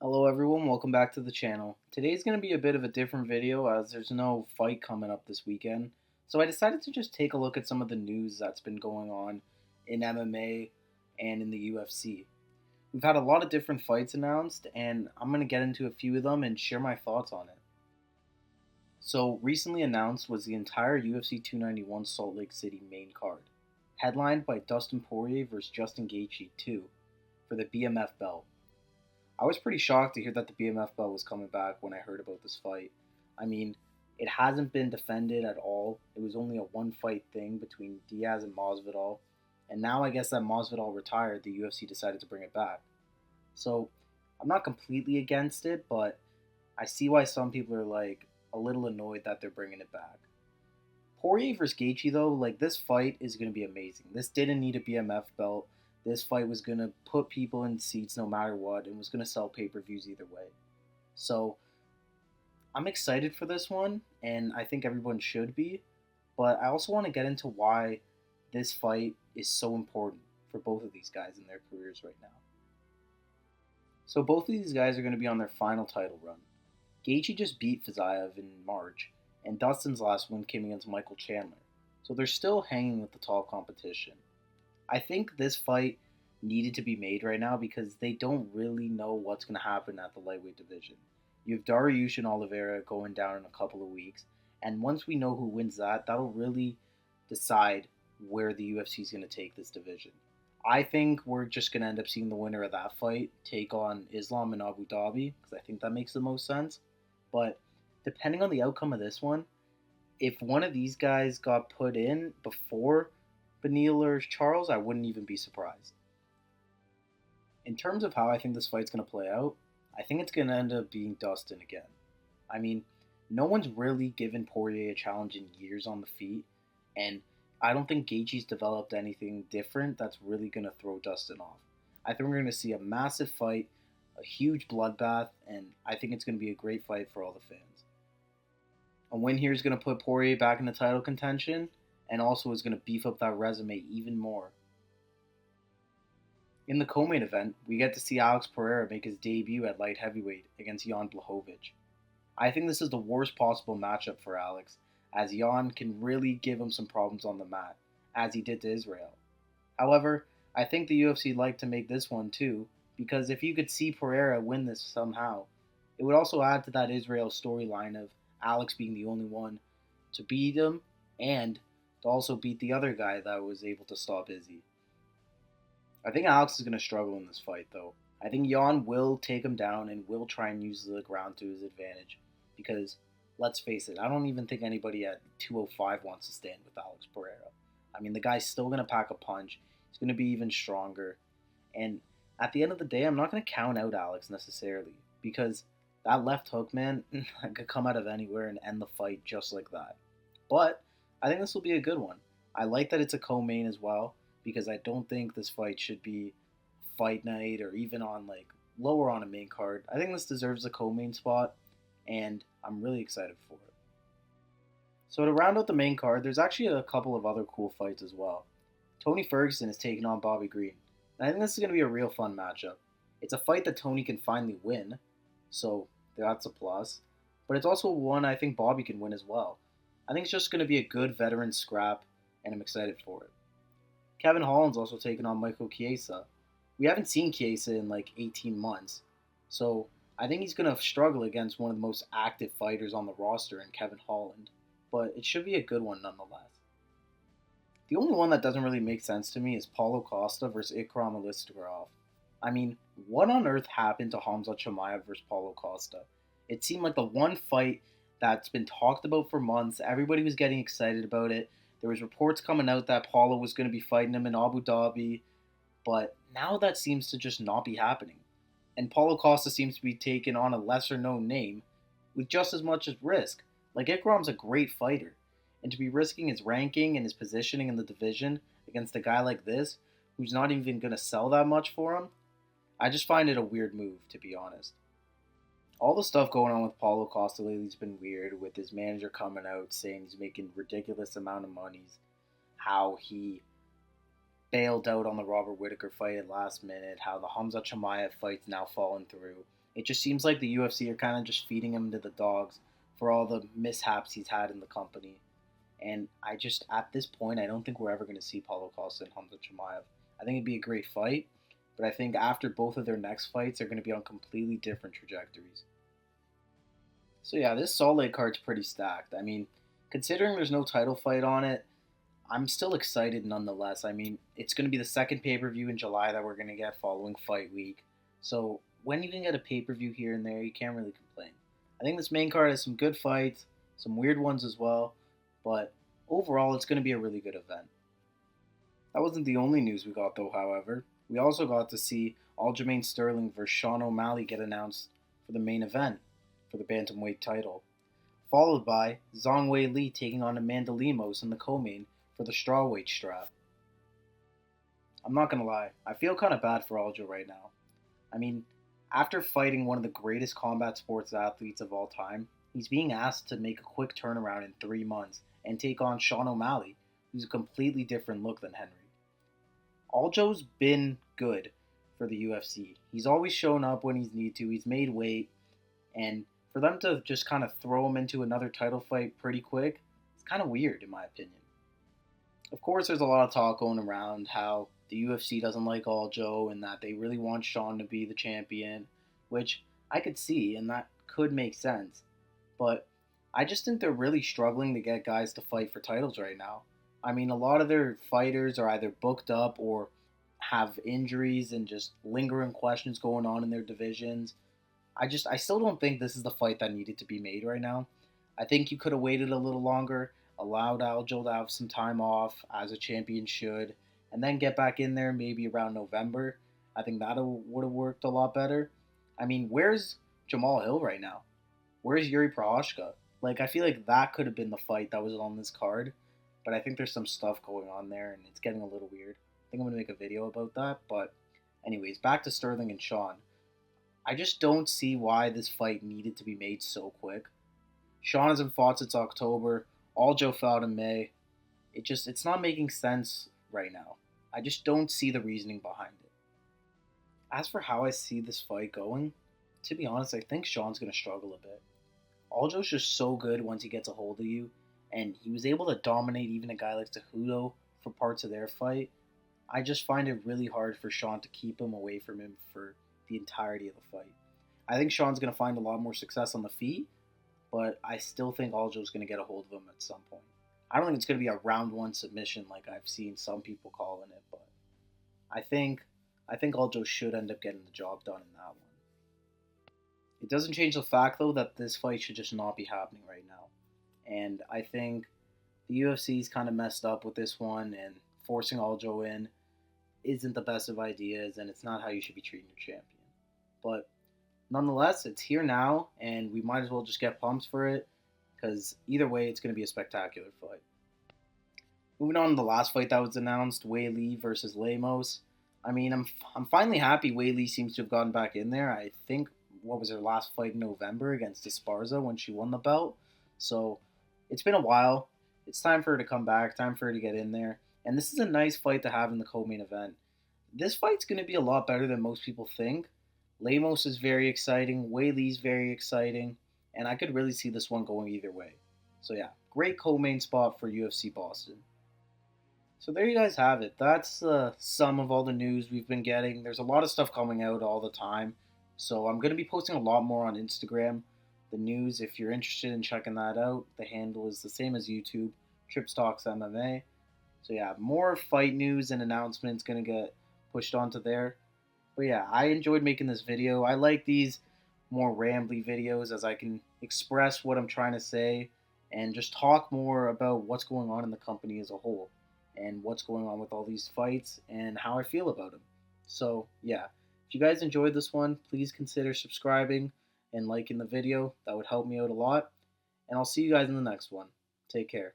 Hello everyone, welcome back to the channel. Today's going to be a bit of a different video as there's no fight coming up this weekend. So I decided to just take a look at some of the news that's been going on in MMA and in the UFC. We've had a lot of different fights announced and I'm going to get into a few of them and share my thoughts on it. So recently announced was the entire UFC 291 Salt Lake City main card, headlined by Dustin Poirier vs Justin Gaethje 2 for the BMF belt. I was pretty shocked to hear that the BMF belt was coming back when I heard about this fight. I mean, it hasn't been defended at all. It was only a one fight thing between Diaz and Masvidal. And now I guess that Masvidal retired, the UFC decided to bring it back. So I'm not completely against it, but I see why some people are like a little annoyed that they're bringing it back. Poirier versus Gaethje though, like this fight is going to be amazing. This didn't need a BMF belt. This fight was going to put people in seats no matter what and was going to sell pay-per-views either way. So I'm excited for this one, and I think everyone should be. But I also want to get into why this fight is so important for both of these guys in their careers right now. So both of these guys are going to be on their final title run. Gaethje just beat Fiziev in March, and Dustin's last win came against Michael Chandler. So they're still hanging with the top competition. I think this fight needed to be made right now because they don't really know what's going to happen at the lightweight division. You have Dariush and Oliveira going down in a couple of weeks, and once we know who wins that, that'll really decide where the UFC is going to take this division. I think we're just going to end up seeing the winner of that fight take on Islam in Abu Dhabi because I think that makes the most sense. But depending on the outcome of this one, if one of these guys got put in before Beneil or Charles, I wouldn't even be surprised. In terms of how I think this fight's going to play out, I think it's going to end up being Dustin again. I mean, no one's really given Poirier a challenge in years on the feet, and I don't think Gaethje's developed anything different that's really going to throw Dustin off. I think we're going to see a massive fight, a huge bloodbath, and I think it's going to be a great fight for all the fans. A win here is going to put Poirier back in the title contention, and also is going to beef up that resume even more. In the co-main event, we get to see Alex Pereira make his debut at light heavyweight against Jan Blachowicz. I think this is the worst possible matchup for Alex, as Jan can really give him some problems on the mat, as he did to Israel. However, I think the UFC like to make this one too, because if you could see Pereira win this somehow, it would also add to that Israel storyline of Alex being the only one to beat him and to also beat the other guy that was able to stop Izzy. I think Alex is going to struggle in this fight, though. I think Jan will take him down and will try and use the ground to his advantage because, let's face it, I don't even think anybody at 205 wants to stand with Alex Pereira. I mean, the guy's still going to pack a punch. He's going to be even stronger. And at the end of the day, I'm not going to count out Alex necessarily because that left hook, man, could come out of anywhere and end the fight just like that. But I think this will be a good one. I like that it's a co-main as well because I don't think this fight should be fight night or even on like lower on a main card. I think this deserves a co-main spot and I'm really excited for it. So to round out the main card, there's actually a couple of other cool fights as well. Tony Ferguson is taking on Bobby Green. And I think this is going to be a real fun matchup. It's a fight that Tony can finally win, so that's a plus. But it's also one I think Bobby can win as well. I think it's just going to be a good veteran scrap, and I'm excited for it. Kevin Holland's also taking on Michael Chiesa. We haven't seen Chiesa in like 18 months, so I think he's going to struggle against one of the most active fighters on the roster in Kevin Holland, but it should be a good one nonetheless. The only one that doesn't really make sense to me is Paulo Costa versus Ikram Aliskerov. I mean, what on earth happened to Hamza Chimaev versus Paulo Costa? It seemed like the one fight that's been talked about for months. Everybody was getting excited about it. There was reports coming out that Paulo was going to be fighting him in Abu Dhabi, but now that seems to just not be happening. And Paulo Costa seems to be taking on a lesser known name with just as much as risk. Like Ikram's a great fighter, and to be risking his ranking and his positioning in the division against a guy like this, who's not even going to sell that much for him, I just find it a weird move, to be honest. All the stuff going on with Paulo Costa lately has been weird, with his manager coming out saying he's making ridiculous amount of monies, how he bailed out on the Robert Whittaker fight at last minute, how the Hamza Chimaev fight's now fallen through. It just seems like the UFC are kind of just feeding him to the dogs for all the mishaps he's had in the company. And I just, at this point, I don't think we're ever going to see Paulo Costa and Hamza Chimaev. I think it'd be a great fight, but I think after both of their next fights, they're going to be on completely different trajectories. So yeah, this Salt Lake card's pretty stacked. I mean, considering there's no title fight on it, I'm still excited nonetheless. I mean, it's going to be the second pay-per-view in July that we're going to get following fight week. So when you can get a pay-per-view here and there, you can't really complain. I think this main card has some good fights, some weird ones as well, but overall it's going to be a really good event. That wasn't the only news we got though, however. We also got to see Aljamain Sterling versus Sean O'Malley get announced for the main event for the bantamweight title, followed by Zhang Wei Li taking on Amanda Lemos in the co-main for the strawweight strap. I'm not gonna lie, I feel kind of bad for Aljo right now. I mean, after fighting one of the greatest combat sports athletes of all time, he's being asked to make a quick turnaround in 3 months and take on Sean O'Malley, who's a completely different look than Henry. Aljo's been good for the UFC. He's always shown up when he's needed to. He's made weight, and for them to just kind of throw him into another title fight pretty quick, it's kind of weird in my opinion. Of course, there's a lot of talk going around how the UFC doesn't like Aljo and that they really want Sean to be the champion, which I could see and that could make sense. But I just think they're really struggling to get guys to fight for titles right now. I mean, a lot of their fighters are either booked up or have injuries and just lingering questions going on in their divisions. I still don't think this is the fight that needed to be made right now. I think you could have waited a little longer, allowed Aljo to have some time off as a champion should, and then get back in there maybe around November. I think that would have worked a lot better. I mean, where's Jamal Hill right now? Where's Yuri Prohashka? Like, I feel like that could have been the fight that was on this card, but I think there's some stuff going on there, and it's getting a little weird. I think I'm going to make a video about that, but anyways, back to Sterling and Sean. I just don't see why this fight needed to be made so quick. Sean hasn't fought since October. Aljo fought in May. It's not making sense right now. I just don't see the reasoning behind it. As for how I see this fight going, to be honest, I think Sean's going to struggle a bit. Aljo's just so good once he gets a hold of you, and he was able to dominate even a guy like Cejudo for parts of their fight. I just find it really hard for Sean to keep him away from him for the entirety of the fight. I think Sean's going to find a lot more success on the feet, but I still think Aljo's going to get a hold of him at some point. I don't think it's going to be a round one submission like I've seen some people calling it, but I think Aljo should end up getting the job done in that one. It doesn't change the fact though that this fight should just not be happening right now. And I think the UFC's kind of messed up with this one, and forcing Aljo in isn't the best of ideas, and it's not how you should be treating your champion. But nonetheless, it's here now, and we might as well just get pumped for it, because either way, it's going to be a spectacular fight. Moving on to the last fight that was announced, Wei Li versus Lemos. I mean, I'm finally happy Wei Li seems to have gotten back in there. I think, what was her last fight in November against Esparza when she won the belt? So, it's been a while. It's time for her to come back, time for her to get in there. And this is a nice fight to have in the co-main event. This fight's going to be a lot better than most people think. Lemos is very exciting, Wei Li's very exciting, and I could really see this one going either way. So yeah, great co-main spot for UFC Boston. So there you guys have it. That's the sum of all the news we've been getting. There's a lot of stuff coming out all the time. So I'm going to be posting a lot more on Instagram. The news, if you're interested in checking that out, the handle is the same as YouTube, Trips Talks MMA. So yeah, more fight news and announcements going to get pushed onto there. But yeah, I enjoyed making this video. I like these more rambly videos as I can express what I'm trying to say and just talk more about what's going on in the company as a whole and what's going on with all these fights and how I feel about them. So yeah, if you guys enjoyed this one, please consider subscribing and liking the video. That would help me out a lot. And I'll see you guys in the next one. Take care.